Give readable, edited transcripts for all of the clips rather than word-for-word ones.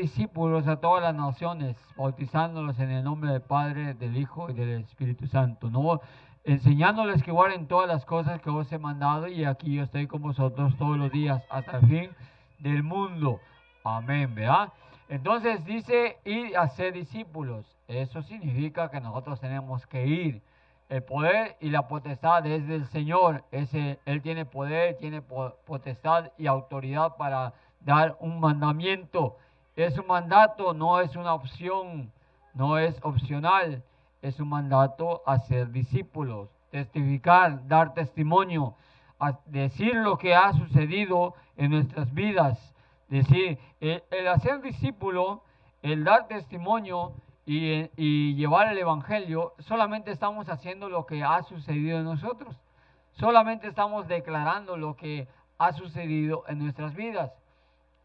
discípulos a todas las naciones, bautizándolos en el nombre del Padre, del Hijo y del Espíritu Santo, ¿no? Enseñándoles que guarden todas las cosas que os he mandado, y aquí yo estoy con vosotros todos los días hasta el fin del mundo. Amén, ¿verdad? Entonces dice, ir a ser discípulos. Eso significa que nosotros tenemos que ir. El poder y la potestad es del Señor. Él tiene poder, tiene potestad y autoridad para dar un mandamiento. Es un mandato, no es una opción, no es opcional. Es un mandato a ser discípulos, testificar, dar testimonio, a decir lo que ha sucedido en nuestras vidas. Decir, el hacer discípulo, el dar testimonio y llevar el evangelio, solamente estamos haciendo lo que ha sucedido en nosotros. Solamente estamos declarando lo que ha sucedido en nuestras vidas.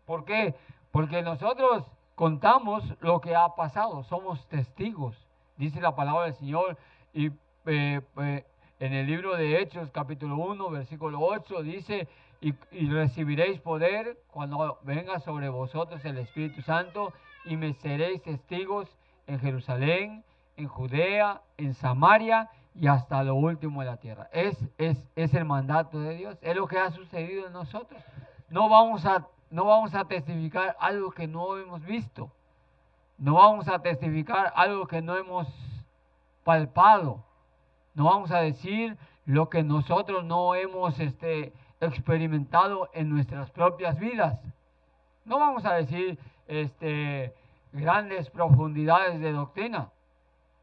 ¿Por qué? Porque nosotros contamos lo que ha pasado, somos testigos. Dice la palabra del Señor, y en el libro de Hechos, capítulo 1, versículo 8, dice, y recibiréis poder cuando venga sobre vosotros el Espíritu Santo, y me seréis testigos en Jerusalén, en Judea, en Samaria y hasta lo último de la tierra. Es el mandato de Dios, es lo que ha sucedido en nosotros. No vamos a testificar algo que no hemos visto. No vamos a testificar algo que no hemos palpado. No vamos a decir lo que nosotros no hemos experimentado en nuestras propias vidas. No vamos a decir grandes profundidades de doctrina.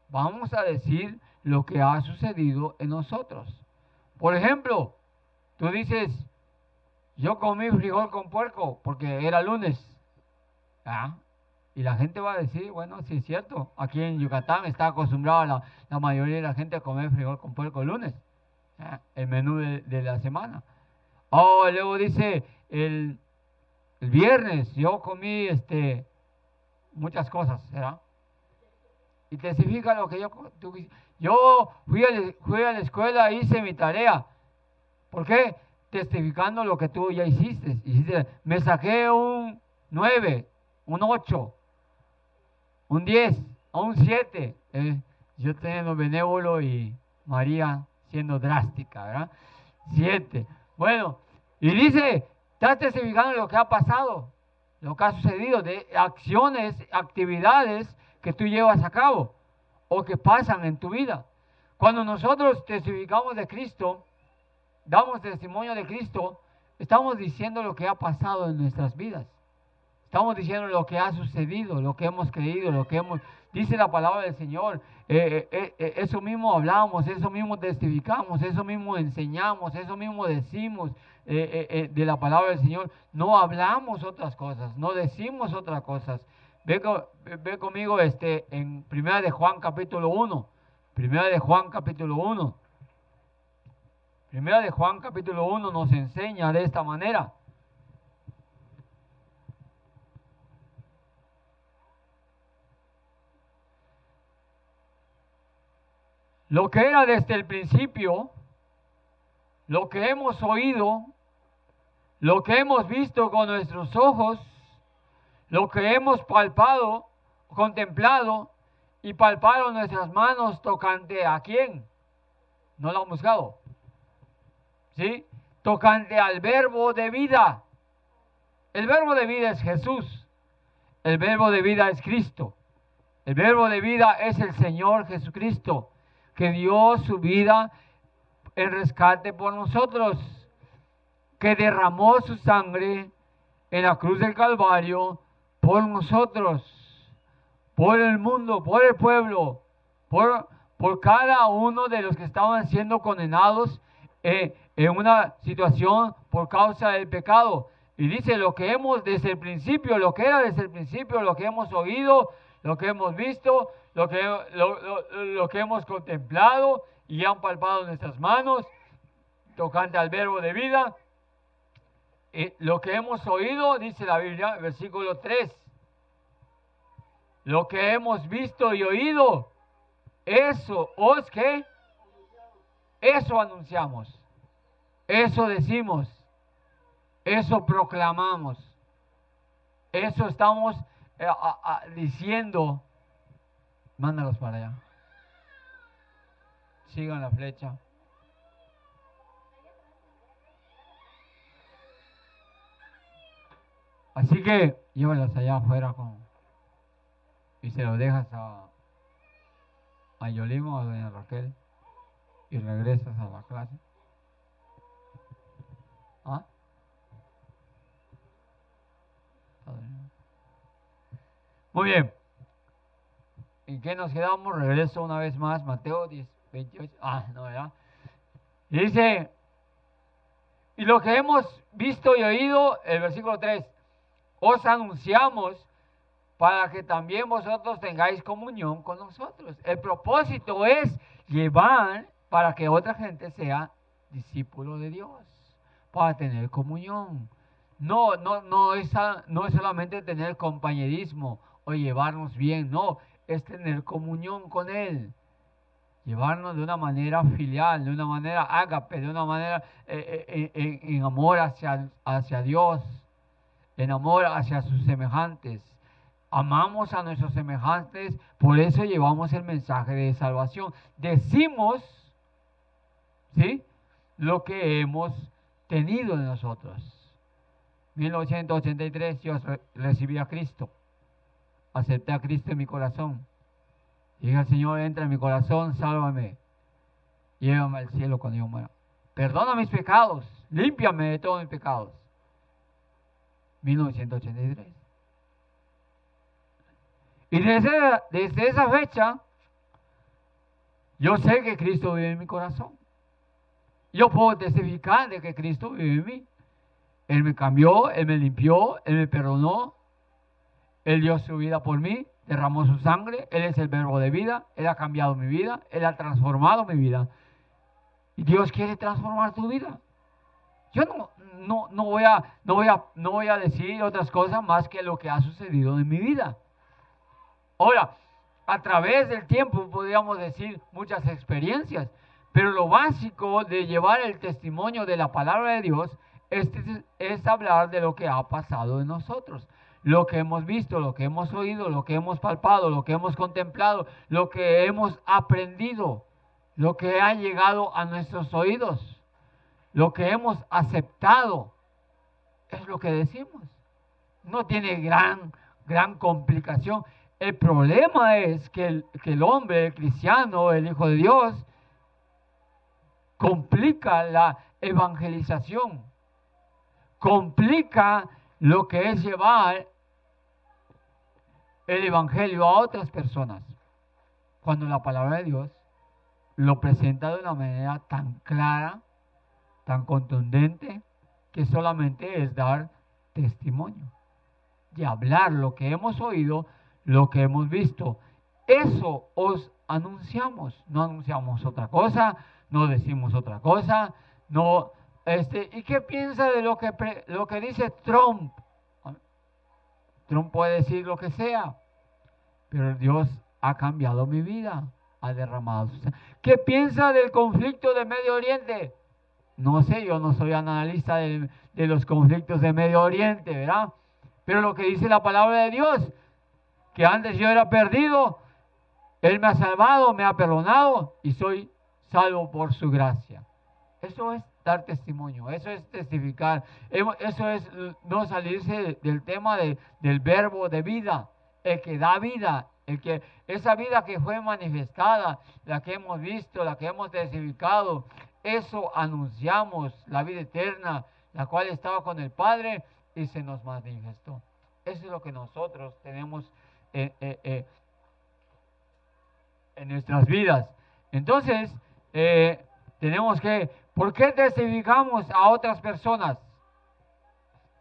Vamos a decir lo que ha sucedido en nosotros. Por ejemplo, tú dices, yo comí frijol con puerco porque era lunes. ¿Ah? Y la gente va a decir, bueno, sí es cierto, aquí en Yucatán está acostumbrada la mayoría de la gente a comer frijol con puerco el lunes, el menú de la semana. Oh, luego dice, el viernes yo comí muchas cosas, ¿verdad? Y testifica lo que yo fui a la escuela, hice mi tarea. ¿Por qué? Testificando lo que tú ya hiciste. Me saqué un 9, un 8, un 10, un 7. Yo teniendo benévolo y María siendo drástica, ¿verdad? 7. Bueno, y dice, estás testificando lo que ha pasado, lo que ha sucedido, de acciones, actividades que tú llevas a cabo o que pasan en tu vida. Cuando nosotros testificamos de Cristo, damos testimonio de Cristo, estamos diciendo lo que ha pasado en nuestras vidas. Estamos diciendo lo que ha sucedido, lo que hemos creído, dice la palabra del Señor. Eso mismo hablamos, eso mismo testificamos, eso mismo enseñamos, eso mismo decimos de la palabra del Señor. No hablamos otras cosas, no decimos otras cosas. Ve conmigo en 1 de Juan capítulo 1. 1 de Juan capítulo 1. 1 de Juan capítulo 1 nos enseña de esta manera. Lo que era desde el principio, lo que hemos oído, lo que hemos visto con nuestros ojos, lo que hemos palpado, contemplado y palparon nuestras manos tocante a quién. No lo han buscado. ¿Sí? Tocante al verbo de vida. El verbo de vida es Jesús. El verbo de vida es Cristo. El verbo de vida es el Señor Jesucristo, que dio su vida en rescate por nosotros, que derramó su sangre en la cruz del Calvario por nosotros, por el mundo, por el pueblo, por cada uno de los que estaban siendo condenados en una situación por causa del pecado. Y dice lo que hemos desde el principio, lo que era desde el principio, lo que hemos oído, lo que hemos visto, lo que hemos contemplado y han palpado nuestras manos, tocante al verbo de vida. Lo que hemos oído, dice la Biblia, versículo 3. Lo que hemos visto y oído, eso eso anunciamos, eso decimos, eso proclamamos, eso estamos diciendo, mándalos para allá. Sigan la flecha. Así que llévalos allá afuera y se los dejas a Yolimo o a doña Raquel y regresas a la clase. ¿Ah? Muy bien. ¿En qué nos quedamos? Regreso una vez más, Mateo 10, 28. No, ¿verdad? Y dice, y lo que hemos visto y oído, el versículo 3, os anunciamos para que también vosotros tengáis comunión con nosotros. El propósito es llevar para que otra gente sea discípulo de Dios, para tener comunión. No es solamente tener compañerismo o llevarnos bien, no, es tener comunión con Él. Llevarnos de una manera filial, de una manera ágape, de una manera en amor hacia Dios, en amor hacia sus semejantes. Amamos a nuestros semejantes, por eso llevamos el mensaje de salvación. Decimos, ¿sí?, lo que hemos tenido de nosotros. 1983 yo recibí a Cristo, acepté a Cristo en mi corazón. Dije al Señor, entra en mi corazón, sálvame, llévame al cielo cuando yo muera. Perdona mis pecados, límpiame de todos mis pecados. 1983. Y desde esa fecha, yo sé que Cristo vive en mi corazón. Yo puedo testificar de que Cristo vive en mí. Él me cambió, Él me limpió, Él me perdonó, Él dio su vida por mí, derramó su sangre, Él es el verbo de vida, Él ha cambiado mi vida, Él ha transformado mi vida. Y Dios quiere transformar tu vida. Yo no voy a decir otras cosas más que lo que ha sucedido en mi vida. Ahora, a través del tiempo podríamos decir muchas experiencias, pero lo básico de llevar el testimonio de la palabra de Dios es hablar de lo que ha pasado en nosotros, lo que hemos visto, lo que hemos oído, lo que hemos palpado, lo que hemos contemplado, lo que hemos aprendido, lo que ha llegado a nuestros oídos, lo que hemos aceptado, es lo que decimos. No tiene gran complicación. El problema es que el hombre, el cristiano, el Hijo de Dios, complica la evangelización, complica lo que es llevar el evangelio a otras personas, cuando la palabra de Dios lo presenta de una manera tan clara, tan contundente, que solamente es dar testimonio, de hablar lo que hemos oído, lo que hemos visto. Eso os anunciamos, no anunciamos otra cosa, no decimos otra cosa, no, ¿y qué piensa de lo que dice Trump? Trump puede decir lo que sea, pero Dios ha cambiado mi vida, ha derramado su sangre. ¿Qué piensa del conflicto de Medio Oriente? No sé, yo no soy analista de los conflictos de Medio Oriente, ¿verdad? Pero lo que dice la palabra de Dios, que antes yo era perdido, Él me ha salvado, me ha perdonado y soy salvo por su gracia. Eso es dar testimonio, eso es testificar, eso es no salirse del tema del verbo de vida, el que da vida, esa vida que fue manifestada, la que hemos visto, la que hemos testificado, eso anunciamos, la vida eterna, la cual estaba con el Padre y se nos manifestó. Eso es lo que nosotros tenemos en nuestras vidas. Entonces, tenemos que, ¿por qué testificamos a otras personas?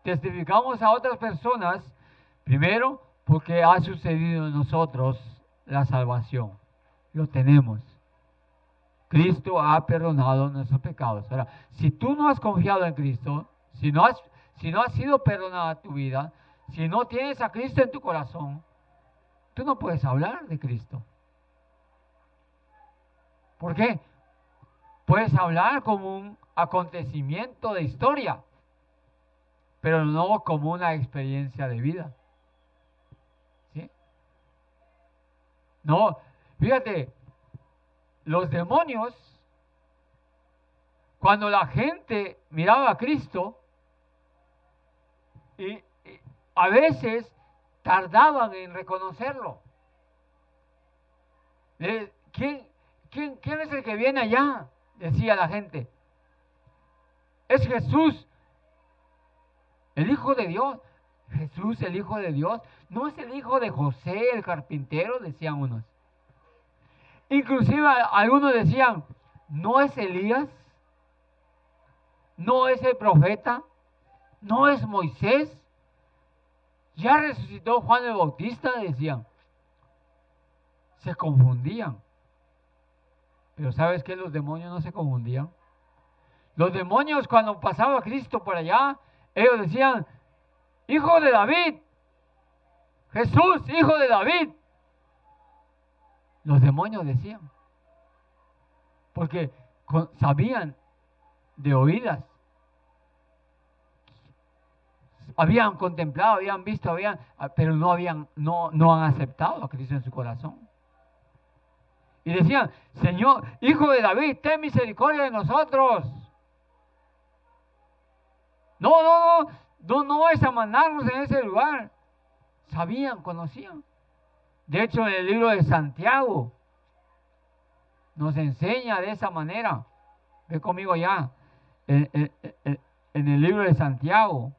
Testificamos a otras personas, primero, porque ha sucedido en nosotros la salvación. Lo tenemos. Cristo ha perdonado nuestros pecados. Ahora, si tú no has confiado en Cristo, si no ha sido perdonada tu vida, si no tienes a Cristo en tu corazón, tú no puedes hablar de Cristo. ¿Por qué? Puedes hablar como un acontecimiento de historia, pero no como una experiencia de vida. No, fíjate, los demonios, cuando la gente miraba a Cristo, y a veces tardaban en reconocerlo. ¿Quién es el que viene allá? Decía la gente. Es Jesús, el Hijo de Dios. Jesús, el Hijo de Dios. No es el hijo de José, el carpintero, decían unos. Inclusive algunos decían, ¿no es Elías? ¿No es el profeta? ¿No es Moisés? ¿Ya resucitó Juan el Bautista? Decían. Se confundían. Pero ¿sabes qué? Los demonios no se confundían. Los demonios, cuando pasaba Cristo por allá, ellos decían, Hijo de David, Jesús, Hijo de David. Los demonios decían, porque sabían de oídas, habían contemplado, habían visto, pero no han aceptado a Cristo en su corazón. Y decían, Señor, Hijo de David, ten misericordia de nosotros. No es a mandarnos en ese lugar. Sabían, conocían. De hecho, en el libro de Santiago nos enseña de esa manera. Ve conmigo ya. En el libro de Santiago.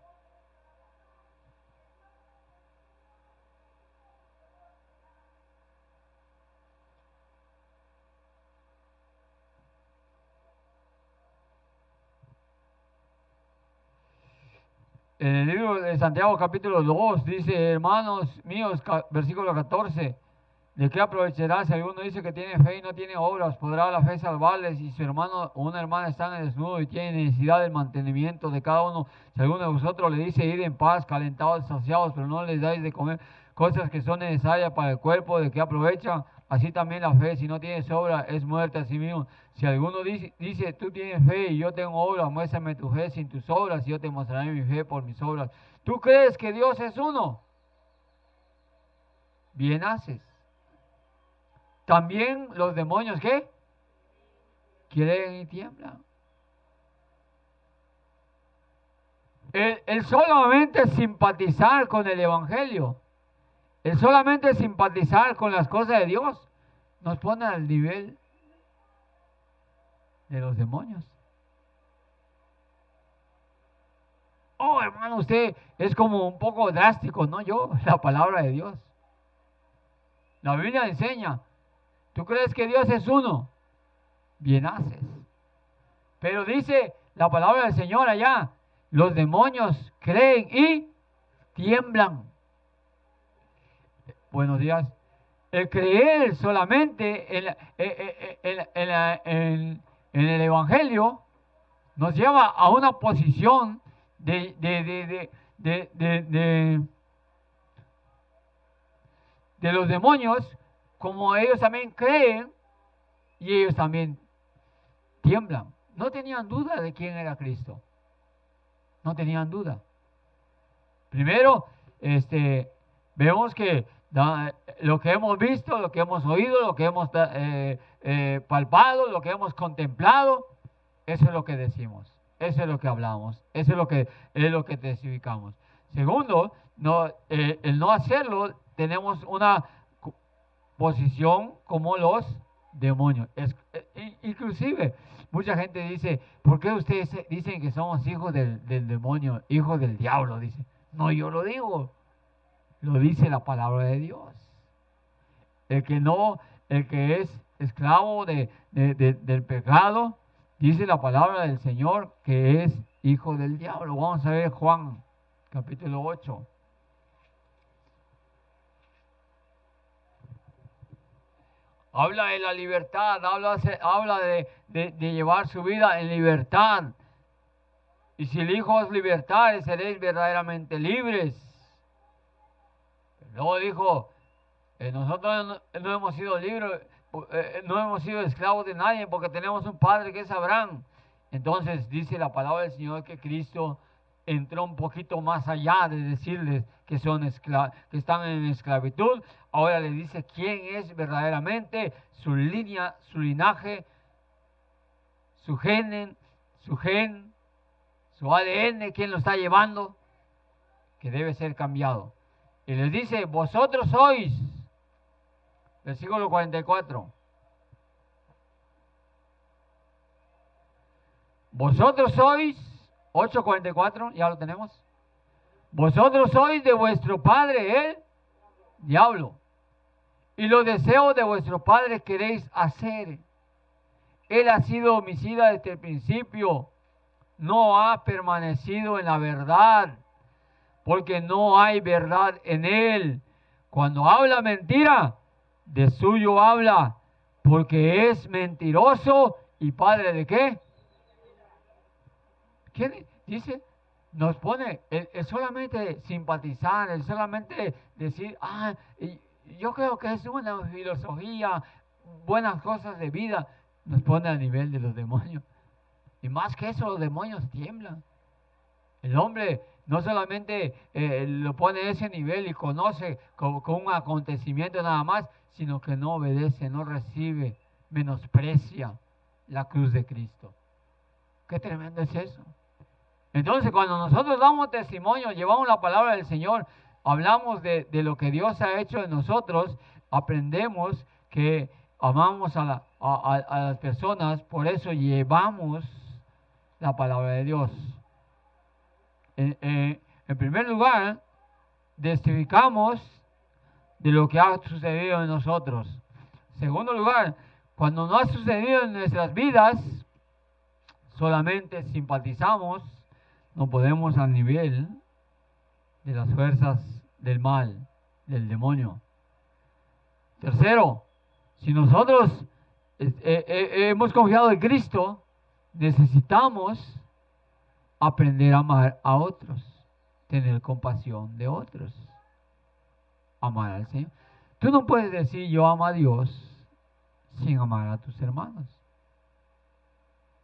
En el libro de Santiago capítulo 2 dice, hermanos míos, versículo 14, ¿de qué aprovechará si alguno dice que tiene fe y no tiene obras? ¿Podrá la fe salvarles? Si su hermano o una hermana están en desnudo y tienen necesidad del mantenimiento de cada uno, si alguno de vosotros le dice, id en paz, calentados, saciados, pero no les dais de comer cosas que son necesarias para el cuerpo, ¿de qué aprovechan? Así también la fe, si no tienes obra, es muerta a sí mismo. Si alguno dice, tú tienes fe y yo tengo obra, muéstrame tu fe sin tus obras y yo te mostraré mi fe por mis obras. ¿Tú crees que Dios es uno? Bien haces. También los demonios, ¿qué? Quieren y tiemblan. El solamente simpatizar con el Evangelio, el solamente simpatizar con las cosas de Dios, nos pone al nivel de los demonios. Oh, hermano, usted es como un poco drástico, ¿no? La palabra de Dios. La Biblia enseña, ¿tú crees que Dios es uno? Bien haces. Pero dice la palabra del Señor allá, los demonios creen y tiemblan. Buenos días. El creer solamente en el Evangelio nos lleva a una posición de los demonios, como ellos también creen y ellos también tiemblan. No tenían duda de quién era Cristo. No tenían duda. Primero, vemos que lo que hemos visto, lo que hemos oído, lo que hemos palpado, lo que hemos contemplado, eso es lo que decimos, eso es lo que hablamos, eso es lo que testificamos. Segundo, el no hacerlo, tenemos una posición como los demonios. Inclusive, mucha gente dice, ¿por qué ustedes dicen que somos hijos del demonio, hijos del diablo? Dice, no, yo lo digo. Lo dice la palabra de Dios. El que es esclavo del pecado, dice la palabra del Señor que es hijo del diablo. Vamos a ver Juan, capítulo 8. Habla de la libertad, habla de llevar su vida en libertad. Y si el Hijo os libertare, seréis verdaderamente libres. Luego dijo, nosotros no hemos sido libres, no hemos sido esclavos de nadie porque tenemos un Padre que es Abraham. Entonces dice la palabra del Señor que Cristo entró un poquito más allá de decirles que que están en esclavitud. Ahora les dice quién es verdaderamente, su línea, su linaje, su gen, su ADN, quién lo está llevando, que debe ser cambiado. Y les dice, vosotros sois, versículo 44. Vosotros sois, 8:44, ya lo tenemos. Vosotros sois de vuestro padre el diablo, y los deseos de vuestro padre queréis hacer. Él ha sido homicida desde el principio, no ha permanecido en la verdad, porque no hay verdad en él. Cuando habla mentira, de suyo habla, porque es mentiroso y padre de ¿qué? ¿Qué dice? Nos pone, el solamente simpatizar, el solamente decir, yo creo que es una filosofía, buenas cosas de vida, nos pone a nivel de los demonios. Y más que eso, los demonios tiemblan. El hombre no solamente lo pone a ese nivel y conoce con un acontecimiento nada más, sino que no obedece, no recibe, menosprecia la cruz de Cristo. Qué tremendo es eso. Entonces, cuando nosotros damos testimonio, llevamos la palabra del Señor, hablamos de lo que Dios ha hecho en nosotros, aprendemos que amamos a las personas, por eso llevamos la palabra de Dios. En primer lugar, testificamos de lo que ha sucedido en nosotros. En segundo lugar, cuando no ha sucedido en nuestras vidas, solamente simpatizamos, no podemos al nivel de las fuerzas del mal, del demonio. Tercero, si nosotros hemos confiado en Cristo, necesitamos aprender a amar a otros, tener compasión de otros, amar al Señor. Tú no puedes decir yo amo a Dios sin amar a tus hermanos,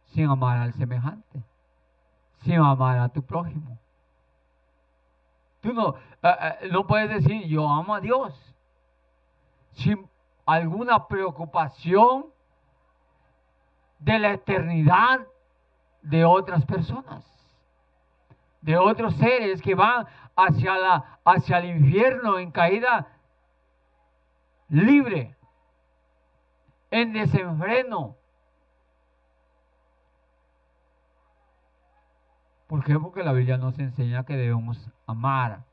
sin amar al semejante, sin amar a tu prójimo. Tú no puedes decir yo amo a Dios sin alguna preocupación de la eternidad de otras personas, de otros seres que van hacia el infierno en caída libre, en desenfreno. ¿Por qué? Porque la Biblia nos enseña que debemos amar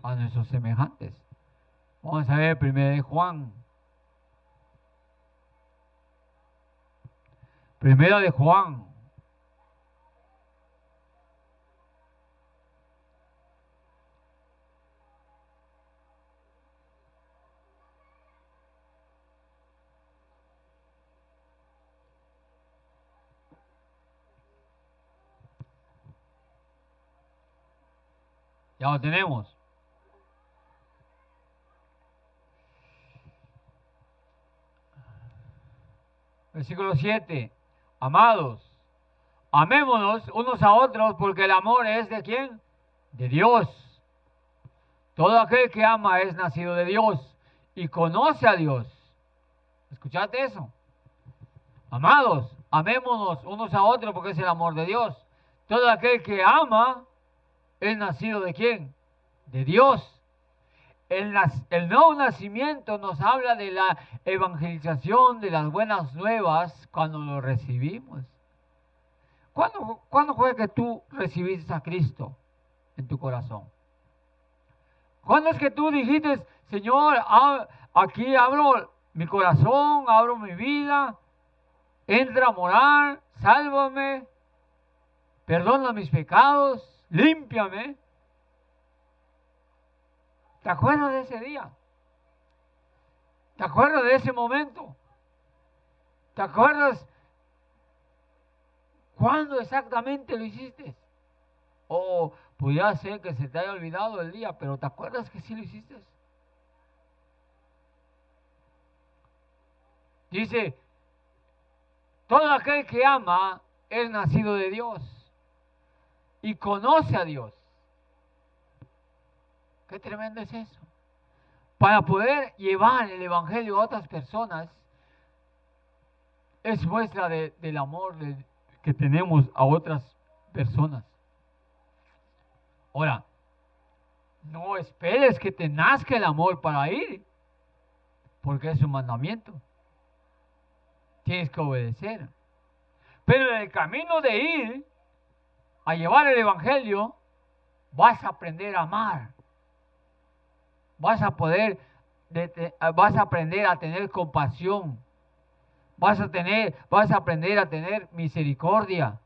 a nuestros semejantes. Vamos a ver 1 Juan. 1 Juan. Ya lo tenemos. Versículo 7. Amados, amémonos unos a otros porque el amor es ¿de quién? De Dios. Todo aquel que ama es nacido de Dios y conoce a Dios. ¿Escuchaste eso? Amados, amémonos unos a otros porque es el amor de Dios. Todo aquel que ama es nacido ¿de quién? De Dios. El nuevo nacimiento nos habla de la evangelización, de las buenas nuevas cuando lo recibimos. ¿Cuándo fue que tú recibiste a Cristo en tu corazón? ¿Cuándo es que tú dijiste, Señor, aquí abro mi corazón, abro mi vida, entra a morar, sálvame, perdona mis pecados, límpiame? ¿Te acuerdas de ese día? ¿Te acuerdas de ese momento? ¿Te acuerdas cuándo exactamente lo hiciste? O pudiera ser que se te haya olvidado el día, pero ¿te acuerdas que sí lo hiciste? Dice, todo aquel que ama es nacido de Dios. y conoce a Dios. Qué tremendo es eso. Para poder llevar el Evangelio a otras personas, es muestra del amor que tenemos a otras personas. Ahora, no esperes que te nazca el amor para ir, porque es un mandamiento. Tienes que obedecer. Pero en el camino de ir a llevar el Evangelio, vas a aprender a amar. Vas a aprender a tener compasión. Vas a aprender a tener misericordia.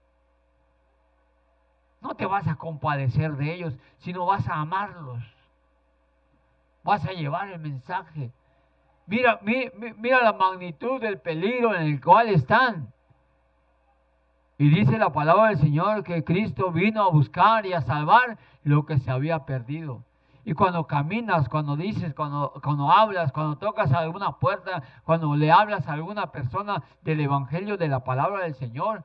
No te vas a compadecer de ellos, sino vas a amarlos. Vas a llevar el mensaje. Mira la magnitud del peligro en el cual están. Y dice la palabra del Señor que Cristo vino a buscar y a salvar lo que se había perdido. Y cuando caminas, cuando dices, cuando hablas, cuando tocas alguna puerta, cuando le hablas a alguna persona del Evangelio, de la palabra del Señor,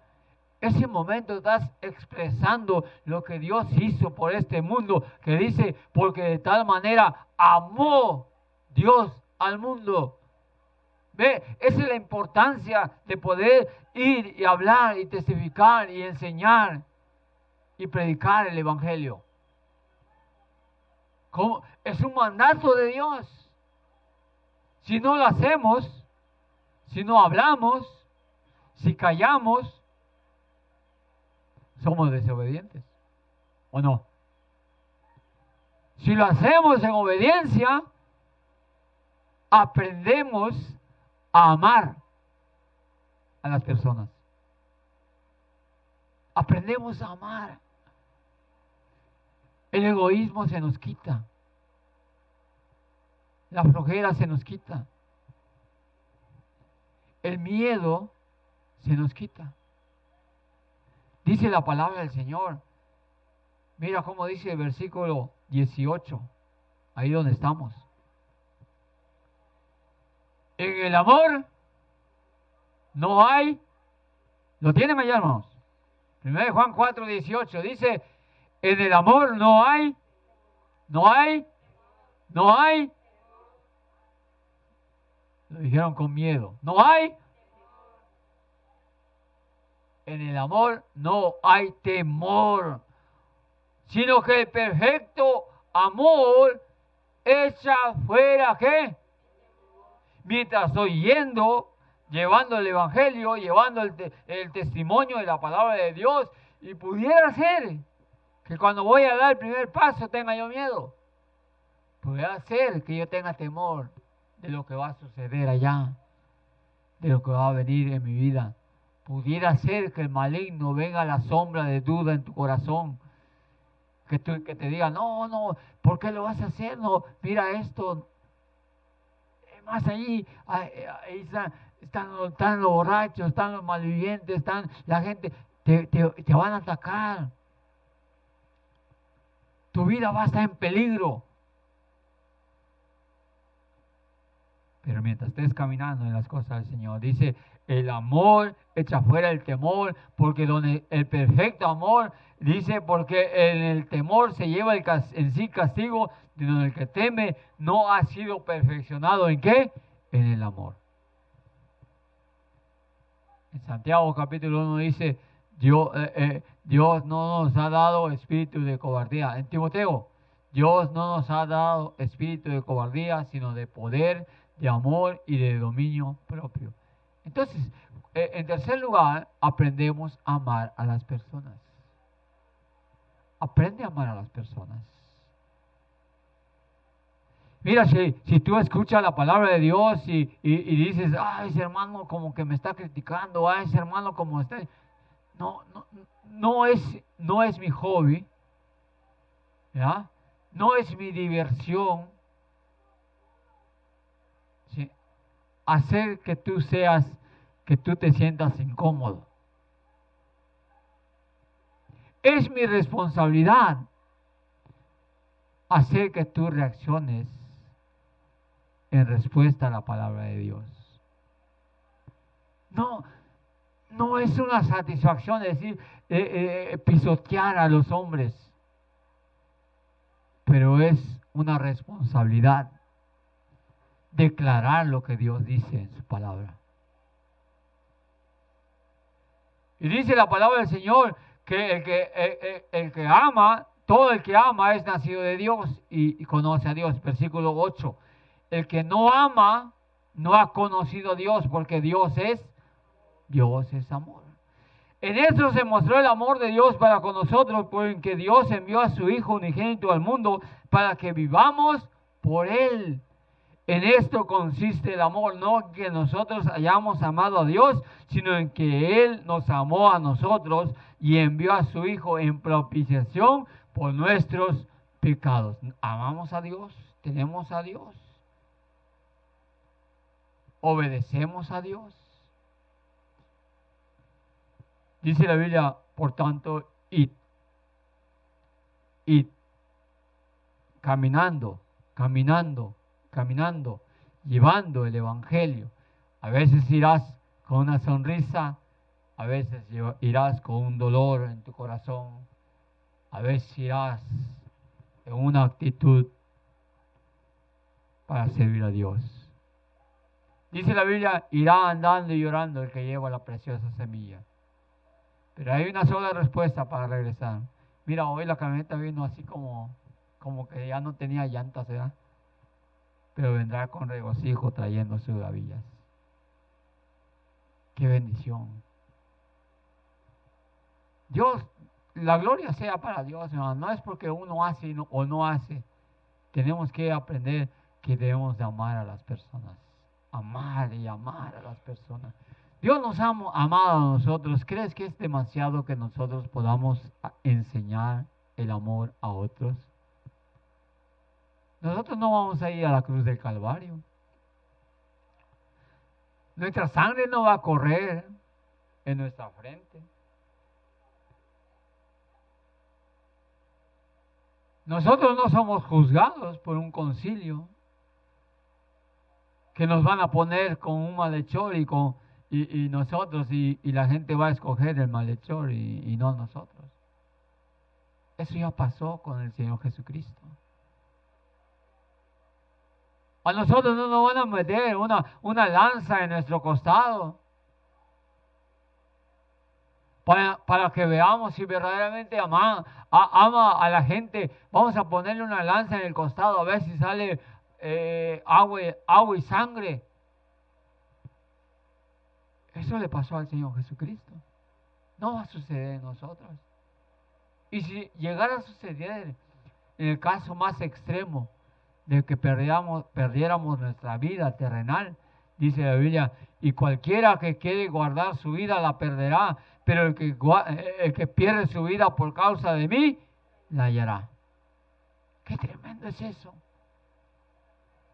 ese momento estás expresando lo que Dios hizo por este mundo, que dice, porque de tal manera amó Dios al mundo. ¿Ve? Esa es la importancia de poder ir y hablar y testificar y enseñar y predicar el Evangelio. ¿Cómo? Es un mandato de Dios. Si no lo hacemos, si no hablamos, si callamos, somos desobedientes, ¿o no? Si lo hacemos en obediencia, aprendemos a amar a las personas. Aprendemos a amar. El egoísmo se nos quita. La flojera se nos quita. El miedo se nos quita. Dice la palabra del Señor. Mira cómo dice el versículo 18. Ahí donde estamos. En el amor no hay. ¿Lo tienen allá, hermanos? 1 Juan 4, 18. Dice, en el amor no hay. Lo dijeron con miedo. No hay. En el amor no hay temor, sino que el perfecto amor echa fuera, ¿qué? Mientras estoy llevando el Evangelio, llevando el testimonio de la palabra de Dios, y pudiera ser que cuando voy a dar el primer paso tenga yo miedo. Pudiera ser que yo tenga temor de lo que va a suceder allá, de lo que va a venir en mi vida. Pudiera ser que el maligno venga a la sombra de duda en tu corazón, que te diga, no, ¿por qué lo vas a hacer? No, mira esto. Más ahí están los borrachos, están los malvivientes, están la gente, te van a atacar. Tu vida va a estar en peligro. Pero mientras estés caminando en las cosas del Señor, dice, el amor echa fuera el temor, porque donde el perfecto amor, dice, porque en el temor se lleva en sí castigo, de donde el que teme no ha sido perfeccionado, ¿en qué? En el amor. En Santiago capítulo 1 dice, Dios no nos ha dado espíritu de cobardía. En Timoteo, Dios no nos ha dado espíritu de cobardía, sino de poder, de amor y de dominio propio. Entonces, en tercer lugar, aprendemos a amar a las personas. Aprende a amar a las personas. Mira, si tú escuchas la palabra de Dios y dices, ese hermano como que me está criticando, ese hermano como está... No es mi hobby, ¿ya? No es mi diversión, ¿sí? Hacer que tú te sientas incómodo. Es mi responsabilidad hacer que tú reacciones en respuesta a la palabra de Dios. no es una satisfacción decir, pisotear a los hombres, pero es una responsabilidad declarar lo que Dios dice en su palabra. Y dice la palabra del Señor que el que ama, todo el que ama es nacido de Dios y conoce a Dios. Versículo 8. El que no ama no ha conocido a Dios, porque Dios es amor. En eso se mostró el amor de Dios para con nosotros, porque Dios envió a su Hijo unigénito al mundo para que vivamos por Él. En esto consiste el amor, no que nosotros hayamos amado a Dios, sino en que Él nos amó a nosotros y envió a su Hijo en propiciación por nuestros pecados. ¿Amamos a Dios? ¿Tenemos a Dios? ¿Obedecemos a Dios? Dice la Biblia, por tanto, id, caminando, llevando el Evangelio. A veces irás con una sonrisa, a veces irás con un dolor en tu corazón, a veces irás en una actitud para servir a Dios. Dice la Biblia, irá andando y llorando el que lleva la preciosa semilla. Pero hay una sola respuesta para regresar. Mira, hoy la camioneta vino así como que ya no tenía llantas, ¿verdad? Pero vendrá con regocijo trayendo sus gavillas. ¡Qué bendición! Dios, la gloria sea para Dios, hermano. No es porque uno hace o no hace. Tenemos que aprender que debemos de amar a las personas. Amar y amar a las personas. Dios nos ha amado a nosotros. ¿Crees que es demasiado que nosotros podamos enseñar el amor a otros? Nosotros no vamos a ir a la cruz del Calvario. Nuestra sangre no va a correr en nuestra frente. Nosotros no somos juzgados por un concilio que nos van a poner con un malhechor y nosotros y la gente va a escoger el malhechor y no nosotros. Eso ya pasó con el Señor Jesucristo. A nosotros no nos van a meter una lanza en nuestro costado para que veamos si verdaderamente ama a la gente. Vamos a ponerle una lanza en el costado a ver si sale agua y sangre. Eso le pasó al Señor Jesucristo. No va a suceder en nosotros. Y si llegara a suceder en el caso más extremo de que perdiéramos nuestra vida terrenal, dice la Biblia, y cualquiera que quiere guardar su vida la perderá, pero el que pierde su vida por causa de mí, la hallará. ¡Qué tremendo es eso!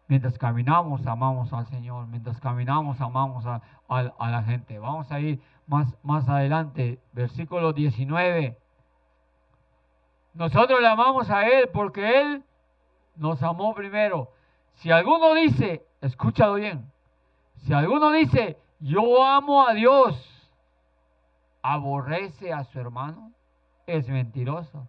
Mientras caminamos, amamos al Señor. Mientras caminamos, amamos a la gente. Vamos a ir más adelante, versículo 19. Nosotros le amamos a Él porque Él nos amó primero. Si alguno dice, escúchalo bien, si alguno dice, yo amo a Dios, aborrece a su hermano, es mentiroso.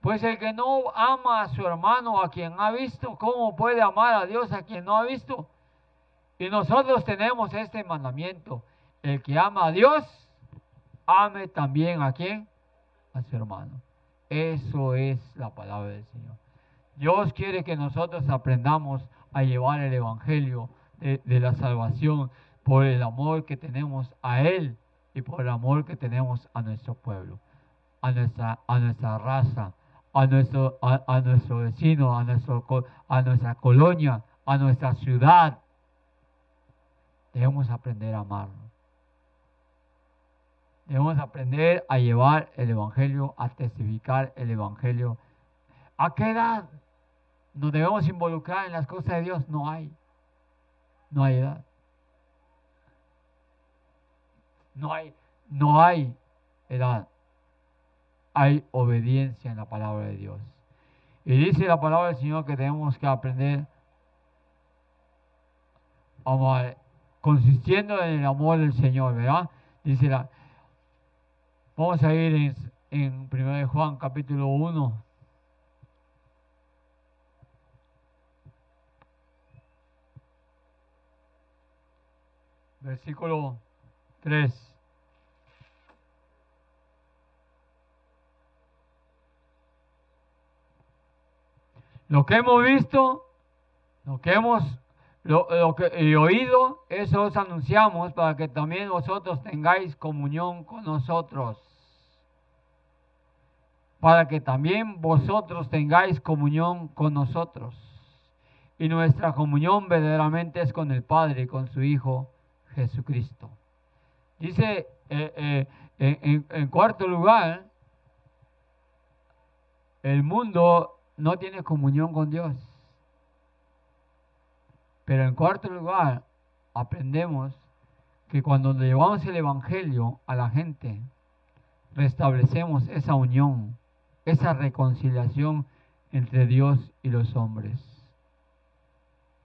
Pues el que no ama a su hermano, a quien ha visto, ¿cómo puede amar a Dios a quien no ha visto? Y nosotros tenemos este mandamiento: el que ama a Dios, ame también ¿a quién? A su hermano. Eso es la palabra del Señor. Dios quiere que nosotros aprendamos a llevar el evangelio de la salvación por el amor que tenemos a Él y por el amor que tenemos a nuestro pueblo, a nuestra raza, a nuestro vecino, a nuestra colonia, a nuestra ciudad. Debemos aprender a amarlo. Debemos aprender a llevar el evangelio, a testificar el evangelio. ¿A qué edad nos debemos involucrar en las cosas de Dios? No hay edad. No hay edad. Hay obediencia en la palabra de Dios. Y dice la palabra del Señor que tenemos que aprender a amar, consistiendo en el amor del Señor, ¿verdad? Dice vamos a ir en 1 de Juan capítulo 1. Versículo 3. Lo que hemos visto, lo que hemos oído, eso os anunciamos para que también vosotros tengáis comunión con nosotros. Para que también vosotros tengáis comunión con nosotros. Y nuestra comunión verdaderamente es con el Padre y con su Hijo Jesucristo. Dice en cuarto lugar, el mundo no tiene comunión con Dios. Pero en cuarto lugar, aprendemos que cuando llevamos el Evangelio a la gente, restablecemos esa unión, esa reconciliación entre Dios y los hombres.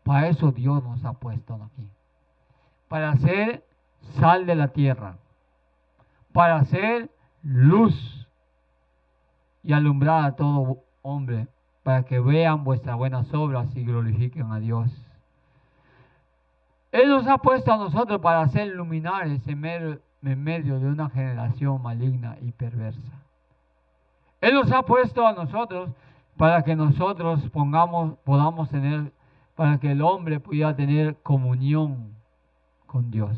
Para eso Dios nos ha puesto aquí. Para ser sal de la tierra. Para ser luz y alumbrar a todo hombre, para que vean vuestras buenas obras y glorifiquen a Dios. Él nos ha puesto a nosotros para ser luminares en medio de una generación maligna y perversa. Él nos ha puesto a nosotros para que nosotros podamos tener, para que el hombre pudiera tener comunión con Dios.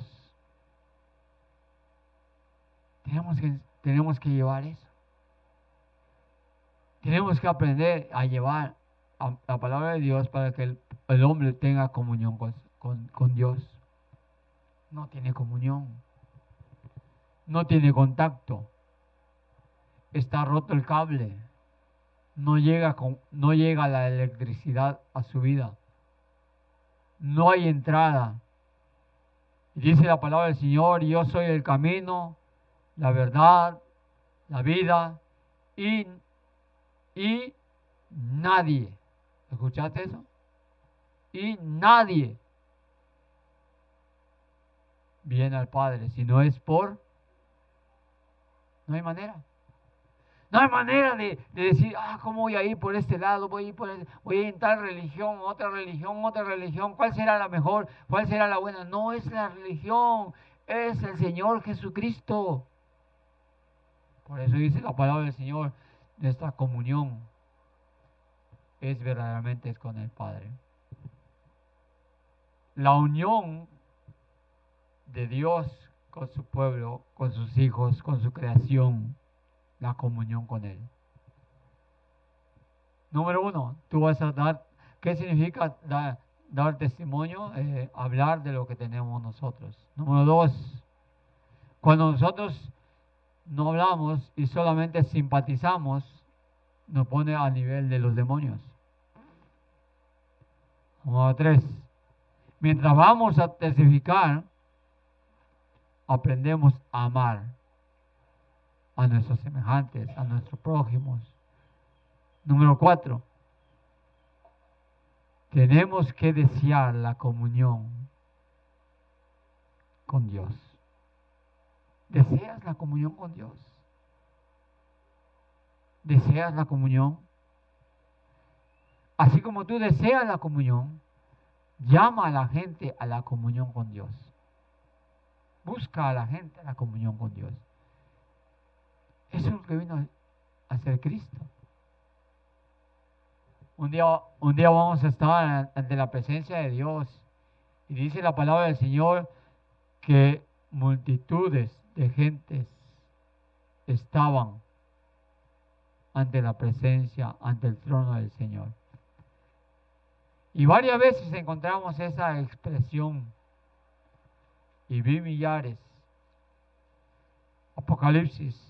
Tenemos que llevar eso. Tenemos que aprender a llevar la palabra de Dios para que el hombre tenga comunión con Dios. No tiene comunión. No tiene contacto. Está roto el cable. No llega la electricidad a su vida. No hay entrada. Y dice la palabra del Señor, yo soy el camino, la verdad, la vida y nadie. ¿Escuchaste eso? Y nadie viene al Padre si no es por... No hay manera. No hay manera de decir, ¿cómo voy a ir por este lado? Voy a ir en tal religión, otra religión. ¿Cuál será la mejor? ¿Cuál será la buena? No es la religión, es el Señor Jesucristo. Por eso dice la palabra del Señor, nuestra comunión es verdaderamente con el Padre. La unión de Dios con su pueblo, con sus hijos, con su creación, la comunión con Él. Número 1, tú vas a dar, ¿qué significa dar testimonio? Hablar de lo que tenemos nosotros. Número 2, cuando nosotros no hablamos y solamente simpatizamos, nos pone a nivel de los demonios. Número 3, mientras vamos a testificar, aprendemos a amar a nuestros semejantes, a nuestros prójimos. Número 4, tenemos que desear la comunión con Dios. ¿Deseas la comunión con Dios? ¿Deseas la comunión? Así como tú deseas la comunión, llama a la gente a la comunión con Dios. Busca a la gente a la comunión con Dios. Eso es lo que vino a hacer Cristo. Un día vamos a estar ante la presencia de Dios y dice la palabra del Señor que multitudes de gentes estaban ante la presencia, ante el trono del Señor. Y varias veces encontramos esa expresión y vi millares. Apocalipsis.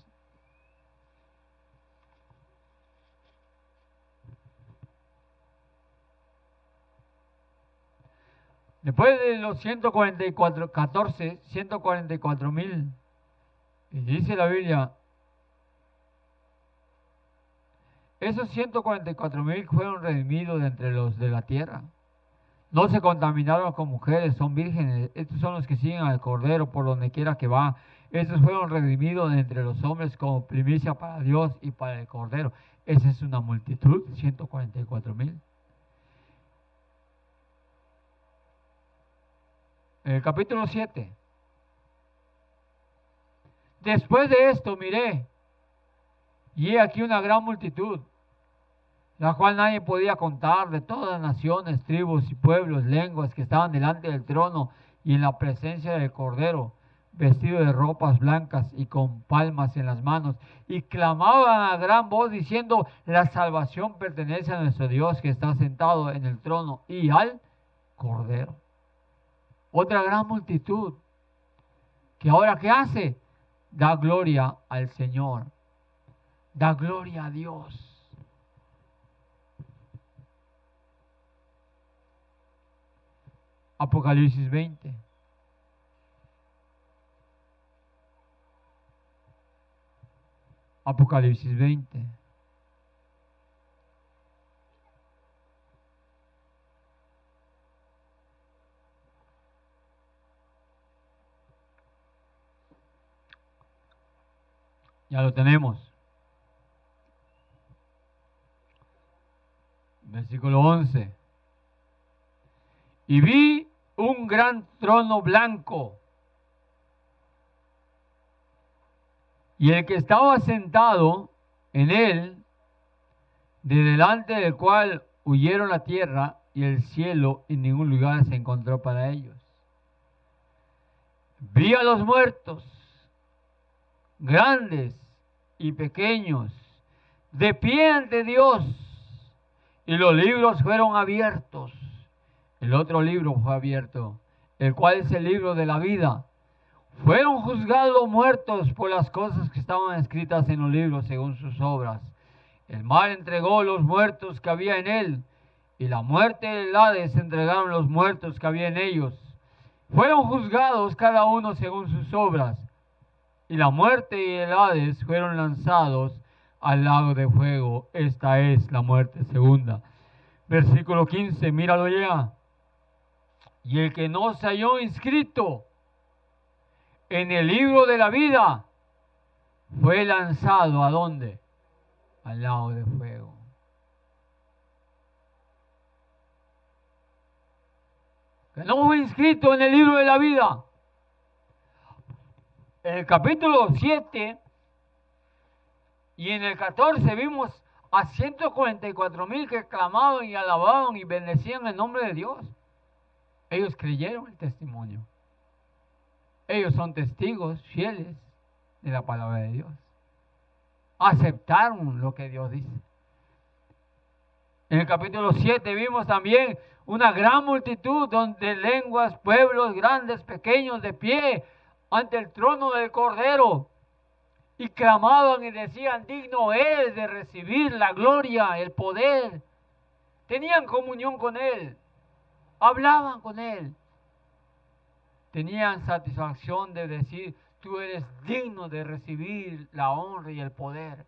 Después de los 144,000, y dice la Biblia, esos 144,000 fueron redimidos de entre los de la tierra. No se contaminaron con mujeres, son vírgenes. Estos son los que siguen al Cordero por donde quiera que va. Estos fueron redimidos de entre los hombres como primicia para Dios y para el Cordero. Esa es una multitud, 144,000. En el capítulo 7. Después de esto miré, y he aquí una gran multitud, la cual nadie podía contar, de todas las naciones, tribus y pueblos, lenguas, que estaban delante del trono y en la presencia del Cordero, vestidos de ropas blancas y con palmas en las manos, y clamaban a gran voz diciendo: la salvación pertenece a nuestro Dios que está sentado en el trono y al Cordero. Otra gran multitud, que ahora ¿qué hace? Da gloria al Señor, da gloria a Dios. Apocalipsis 20. Apocalipsis 20. Ya lo tenemos. Versículo 11. Y vi un gran trono blanco, y el que estaba sentado en él, de delante del cual huyeron la tierra y el cielo, y ningún lugar se encontró para ellos. Vi a los muertos, grandes y pequeños, de pie ante Dios, y los libros fueron abiertos. El otro libro fue abierto, el cual es el libro de la vida. Fueron juzgados los muertos por las cosas que estaban escritas en los libros según sus obras. El mar entregó los muertos que había en él, y la muerte y el Hades entregaron los muertos que había en ellos. Fueron juzgados cada uno según sus obras, y la muerte y el Hades fueron lanzados al lago de fuego. Esta es la muerte segunda. Versículo 15, míralo ya. Y el que no se halló inscrito en el libro de la vida fue lanzado ¿a dónde? Al lago de fuego. Que no fue inscrito en el libro de la vida. En el capítulo 7 y en el 14 vimos a 144,000 que clamaban y alababan y bendecían el nombre de Dios. Ellos creyeron el testimonio. Ellos son testigos fieles de la palabra de Dios. Aceptaron lo que Dios dice. En el capítulo 7 vimos también una gran multitud de lenguas, pueblos, grandes, pequeños, de pie ante el trono del Cordero. Y clamaban y decían: digno es de recibir la gloria, el poder. Tenían comunión con Él. Hablaban con Él. Tenían satisfacción de decir: tú eres digno de recibir la honra y el poder.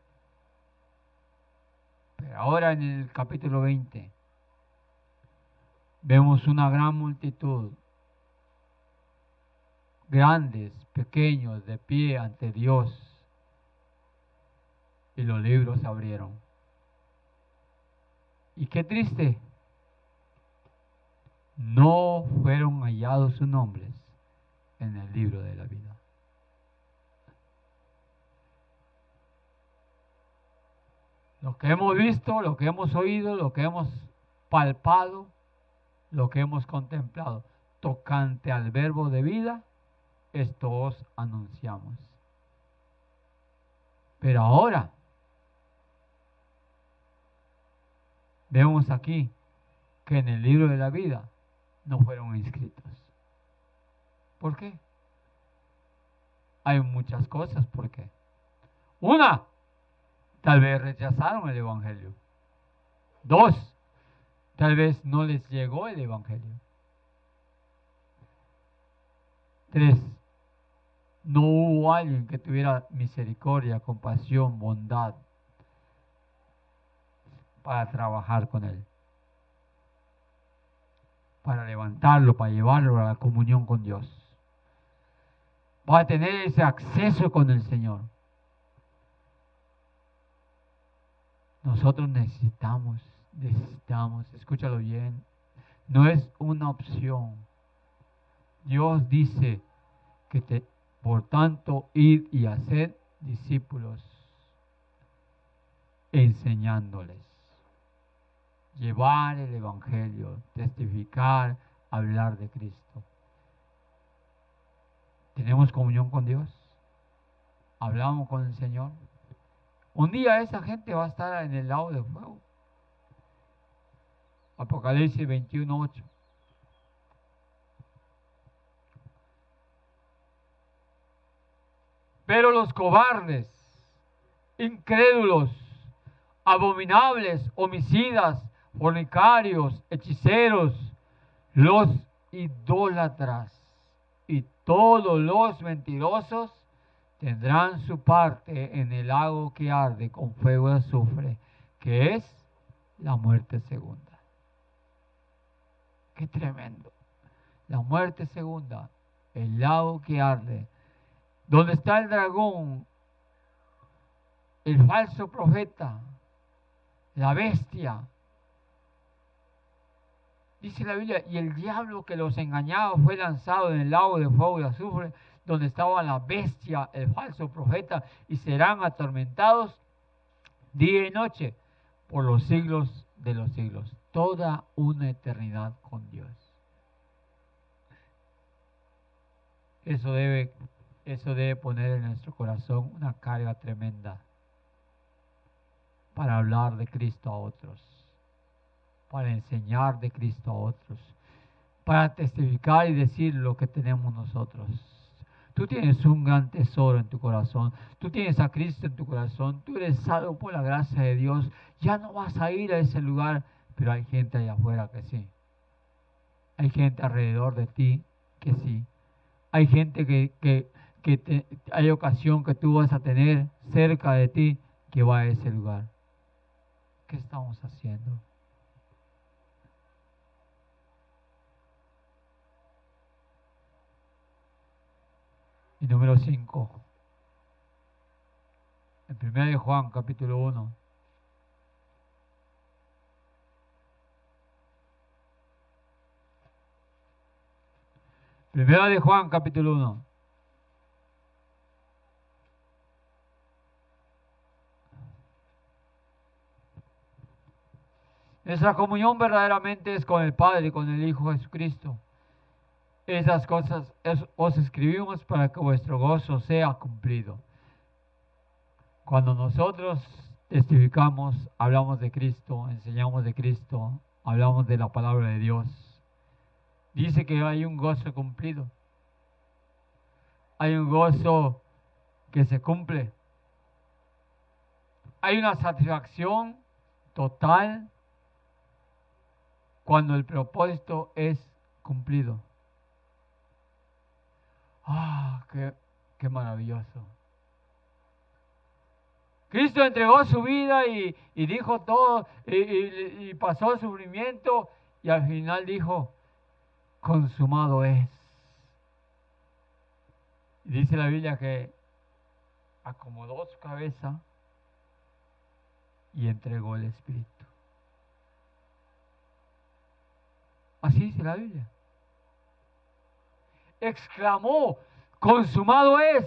Pero ahora en el capítulo 20 vemos una gran multitud, grandes, pequeños, de pie ante Dios, y los libros se abrieron. Y qué triste, no fueron hallados sus nombres en el libro de la vida. Lo que hemos visto, lo que hemos oído, lo que hemos palpado, lo que hemos contemplado tocante al verbo de vida, esto os anunciamos. Pero ahora vemos aquí que en el libro de la vida no fueron inscritos. ¿Por qué? Hay muchas cosas por qué. Una, tal vez rechazaron el Evangelio. Dos, tal vez no les llegó el Evangelio. Tres, no hubo alguien que tuviera misericordia, compasión, bondad para trabajar con él, para levantarlo, para llevarlo a la comunión con Dios. Va a tener ese acceso con el Señor. Nosotros necesitamos, escúchalo bien, no es una opción. Dios dice que por tanto, id y haced discípulos, enseñándoles, llevar el Evangelio, testificar, hablar de Cristo. ¿Tenemos comunión con Dios? ¿Hablamos con el Señor? Un día esa gente va a estar en el lago de fuego. Apocalipsis 21:8. Pero los cobardes, incrédulos, abominables, homicidas, fornicarios, hechiceros, los idólatras y todos los mentirosos tendrán su parte en el lago que arde con fuego de azufre, que es la muerte segunda. Qué tremendo. La muerte segunda, el lago que arde, donde está el dragón, el falso profeta, la bestia. Dice la Biblia, y el diablo que los engañaba fue lanzado en el lago de fuego y azufre, donde estaba la bestia, el falso profeta, y serán atormentados día y noche por los siglos de los siglos. Toda una eternidad con Dios. Eso debe poner en nuestro corazón una carga tremenda para hablar de Cristo a otros, para enseñar de Cristo a otros, para testificar y decir lo que tenemos nosotros. Tú tienes un gran tesoro en tu corazón, tú tienes a Cristo en tu corazón, tú eres salvo por la gracia de Dios, ya no vas a ir a ese lugar, pero hay gente allá afuera que sí. Hay gente alrededor de ti que sí. Hay gente hay ocasión que tú vas a tener cerca de ti que va a ese lugar. ¿Qué estamos haciendo? Y número 5. En 1 de Juan, capítulo 1. Primera de Juan, capítulo 1. Nuestra comunión verdaderamente es con el Padre, con el Hijo Jesucristo. Esas cosas os escribimos para que vuestro gozo sea cumplido. Cuando nosotros testificamos, hablamos de Cristo, enseñamos de Cristo, hablamos de la palabra de Dios, dice que hay un gozo cumplido. Hay un gozo que se cumple. Hay una satisfacción total cuando el propósito es cumplido. ¡Ah, qué maravilloso! Cristo entregó su vida y dijo todo, y pasó el sufrimiento, y al final dijo, consumado es. Y dice la Biblia que acomodó su cabeza y entregó el Espíritu. Así dice la Biblia. Exclamó, consumado es.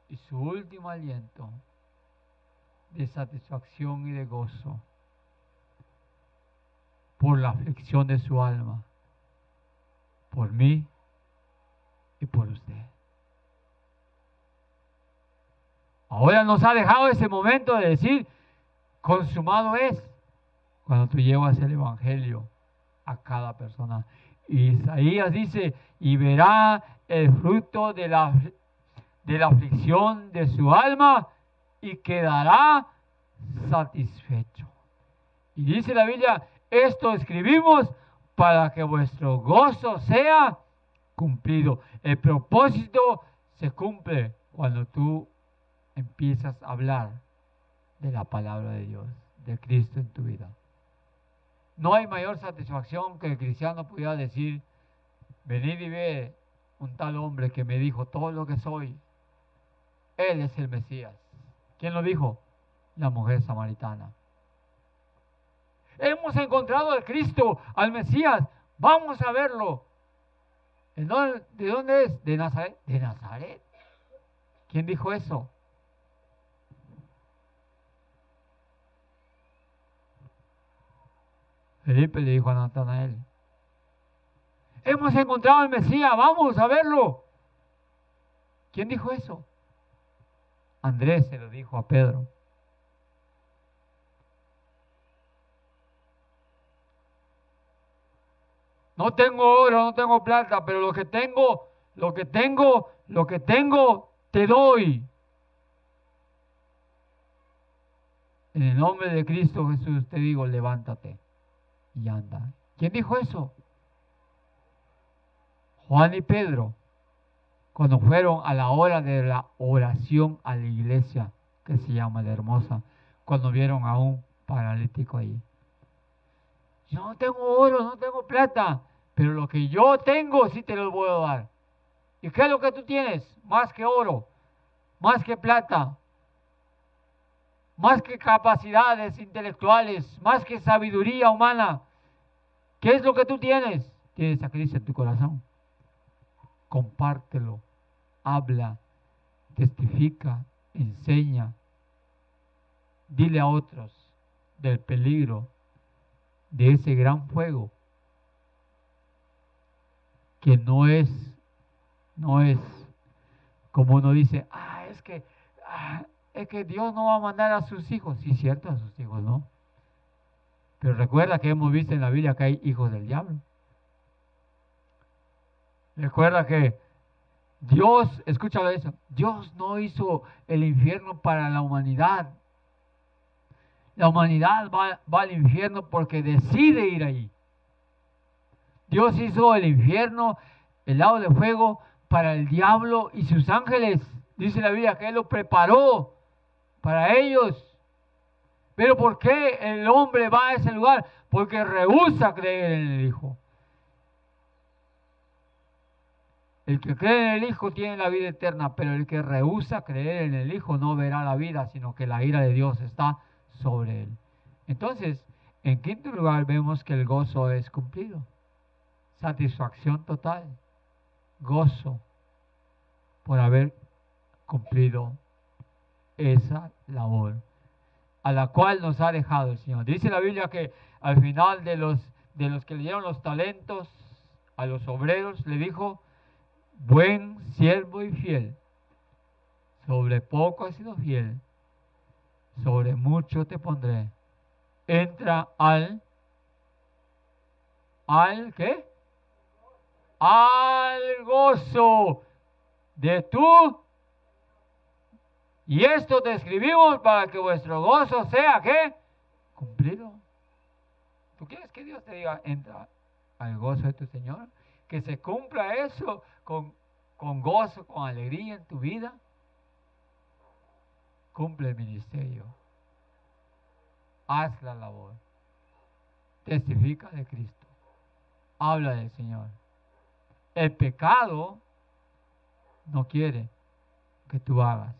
Y su último aliento de satisfacción y de gozo por la aflicción de su alma, por mí y por usted. Ahora nos ha dejado ese momento de decir, consumado es, cuando tú llevas el Evangelio a cada persona. Y Isaías dice, y verá el fruto de la aflicción de su alma y quedará satisfecho. Y dice la Biblia, esto escribimos para que vuestro gozo sea cumplido. El propósito se cumple cuando tú empiezas a hablar de la palabra de Dios, de Cristo en tu vida. No hay mayor satisfacción que el cristiano pudiera decir: venid y ve un tal hombre que me dijo todo lo que soy. Él es el Mesías. ¿Quién lo dijo? La mujer samaritana. Hemos encontrado al Cristo, al Mesías. Vamos a verlo. ¿De dónde es? ¿De Nazaret? ¿De Nazaret? ¿Quién dijo eso? Felipe le dijo a Natanael: hemos encontrado al Mesías, vamos a verlo. ¿Quién dijo eso? Andrés se lo dijo a Pedro. No tengo oro, no tengo plata, pero lo que tengo, te doy. En el nombre de Cristo Jesús te digo, levántate y anda. ¿Quién dijo eso? Juan y Pedro, cuando fueron a la hora de la oración a la iglesia, que se llama La Hermosa, cuando vieron a un paralítico ahí. Yo no tengo oro, no tengo plata, pero lo que yo tengo sí te lo voy a dar. ¿Y qué es lo que tú tienes? Más que oro, más que plata, más que capacidades intelectuales, más que sabiduría humana. ¿Qué es lo que tú tienes? Tienes a Cristo en tu corazón. Compártelo, habla, testifica, enseña. Dile a otros del peligro de ese gran fuego que no es como uno dice: es que Dios no va a mandar a sus hijos. Sí, cierto, a sus hijos, ¿no? Pero recuerda que hemos visto en la Biblia que hay hijos del diablo. Recuerda que Dios, escúchalo eso, Dios no hizo el infierno para la humanidad. La humanidad va al infierno porque decide ir allí. Dios hizo el infierno, el lago de fuego, para el diablo y sus ángeles. Dice la Biblia que Él lo preparó para ellos. Pero ¿por qué el hombre va a ese lugar? Porque rehúsa creer en el Hijo. El que cree en el Hijo tiene la vida eterna, pero el que rehúsa creer en el Hijo no verá la vida, sino que la ira de Dios está sobre él. Entonces, en quinto lugar, vemos que el gozo es cumplido. Satisfacción total. Gozo por haber cumplido esa labor a la cual nos ha dejado el Señor. Dice la Biblia que al final de los que le dieron los talentos a los obreros, le dijo: buen siervo y fiel, sobre poco has sido fiel, sobre mucho te pondré. Entra al ¿qué? Al gozo de tu. Y esto te escribimos para que vuestro gozo sea, ¿qué? Cumplido. ¿Tú quieres que Dios te diga: entra al gozo de tu Señor? Que se cumpla eso con gozo, con alegría en tu vida. Cumple el ministerio. Haz la labor. Testifica de Cristo. Habla del Señor. El pecado no quiere que tú hagas.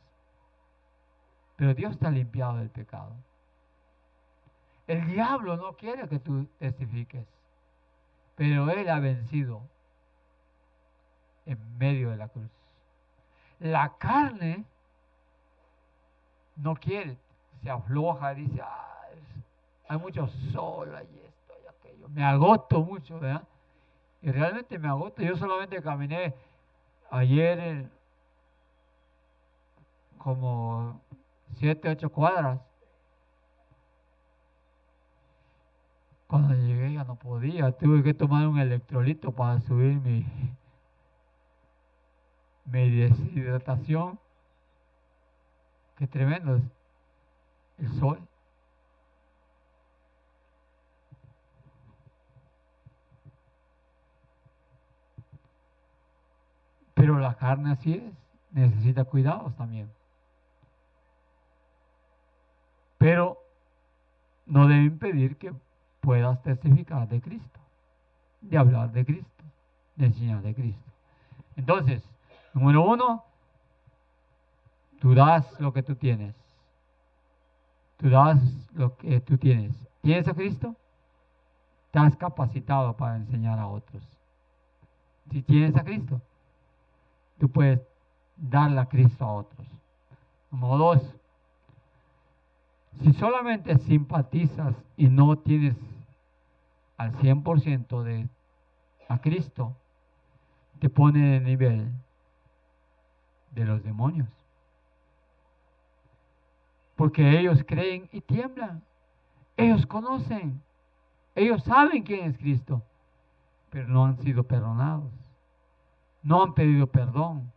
Pero Dios te ha limpiado del pecado. El diablo no quiere que tú testifiques. Pero Él ha vencido en medio de la cruz. La carne no quiere, se afloja, dice: hay mucho sol, hay esto, hay aquello. Me agoto mucho, ¿verdad? Y realmente me agoto. Yo solamente caminé ayer como 7, 8 cuadras. Cuando llegué ya no podía, tuve que tomar un electrolito para subir mi deshidratación. Qué tremendo es el sol. Pero la carne así es, necesita cuidados también. Pero no debe impedir que puedas testificar de Cristo, de hablar de Cristo, de enseñar de Cristo. Entonces, número uno, tú das lo que tú tienes. Tú das lo que tú tienes. ¿Tienes a Cristo? Estás capacitado para enseñar a otros. Si tienes a Cristo, tú puedes darle a Cristo a otros. Número dos, si solamente simpatizas y no tienes al 100% de a Cristo, te pone en el nivel de los demonios. Porque ellos creen y tiemblan. Ellos conocen. Ellos saben quién es Cristo. Pero no han sido perdonados. No han pedido perdón.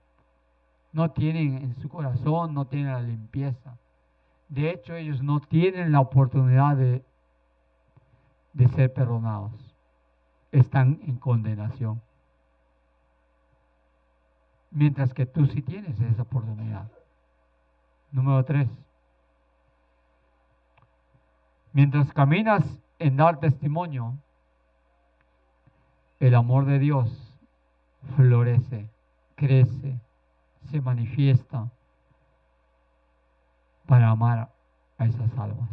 No tienen en su corazón, no tienen la limpieza. De hecho, ellos no tienen la oportunidad de ser perdonados. Están en condenación. Mientras que tú sí tienes esa oportunidad. Número 3. Mientras caminas en dar testimonio, el amor de Dios florece, crece, se manifiesta para amar a esas almas.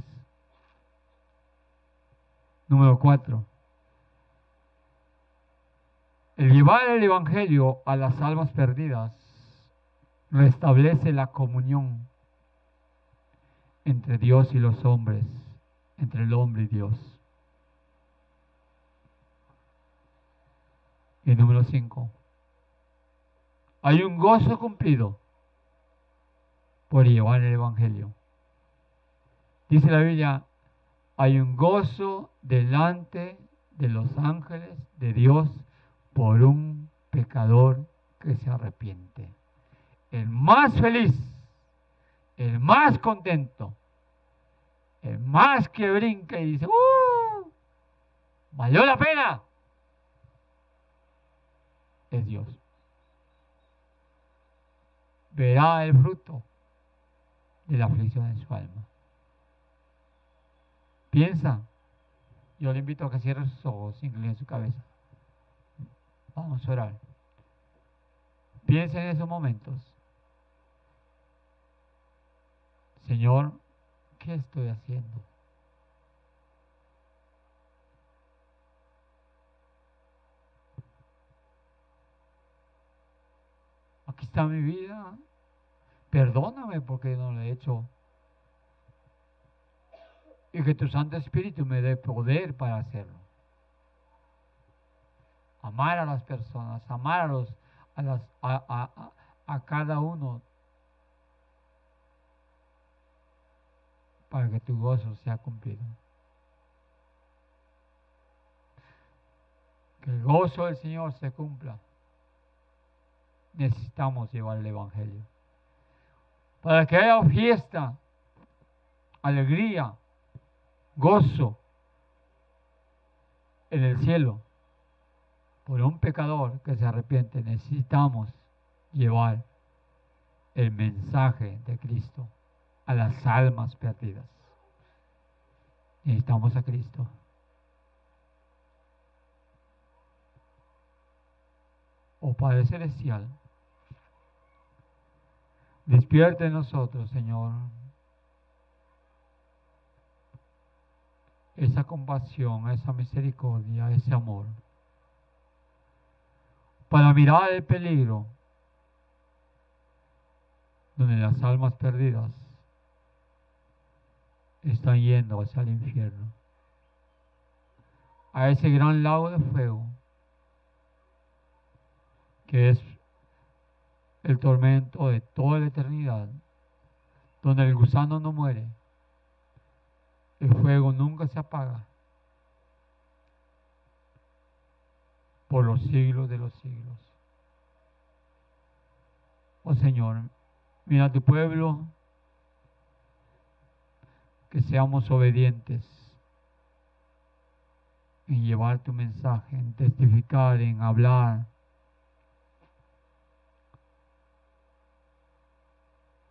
Número 4. El llevar el Evangelio a las almas perdidas restablece la comunión entre Dios y los hombres, entre el hombre y Dios. Y número 5. Hay un gozo cumplido por llevar el Evangelio. Dice la Biblia, hay un gozo delante de los ángeles de Dios por un pecador que se arrepiente. El más feliz, el más contento, el más que brinca y dice, valió la pena, es Dios. Verá el fruto de la aflicción en su alma. Piensa, yo le invito a que cierre sus ojos, incline su cabeza. Vamos a orar. Piensa en esos momentos. Señor, ¿qué estoy haciendo? Aquí está mi vida. Perdóname porque no lo he hecho. Y que tu Santo Espíritu me dé poder para hacerlo. Amar a las personas, amar a cada uno para que tu gozo sea cumplido. Que el gozo del Señor se cumpla. Necesitamos llevar el Evangelio. Para que haya fiesta, alegría, gozo en el cielo. Por un pecador que se arrepiente, necesitamos llevar el mensaje de Cristo a las almas perdidas. Necesitamos a Cristo. Oh Padre Celestial, despierte en nosotros, Señor, esa compasión, esa misericordia, ese amor, para mirar el peligro donde las almas perdidas están yendo hacia el infierno, a ese gran lago de fuego que es el tormento de toda la eternidad, donde el gusano no muere, el fuego nunca se apaga, por los siglos de los siglos. Oh Señor, mira a tu pueblo, que seamos obedientes en llevar tu mensaje, en testificar, en hablar.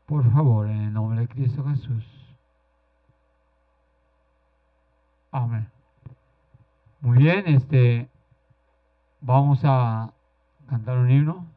Por favor, en el nombre de Cristo Jesús. Amén. Muy bien, vamos a cantar un himno.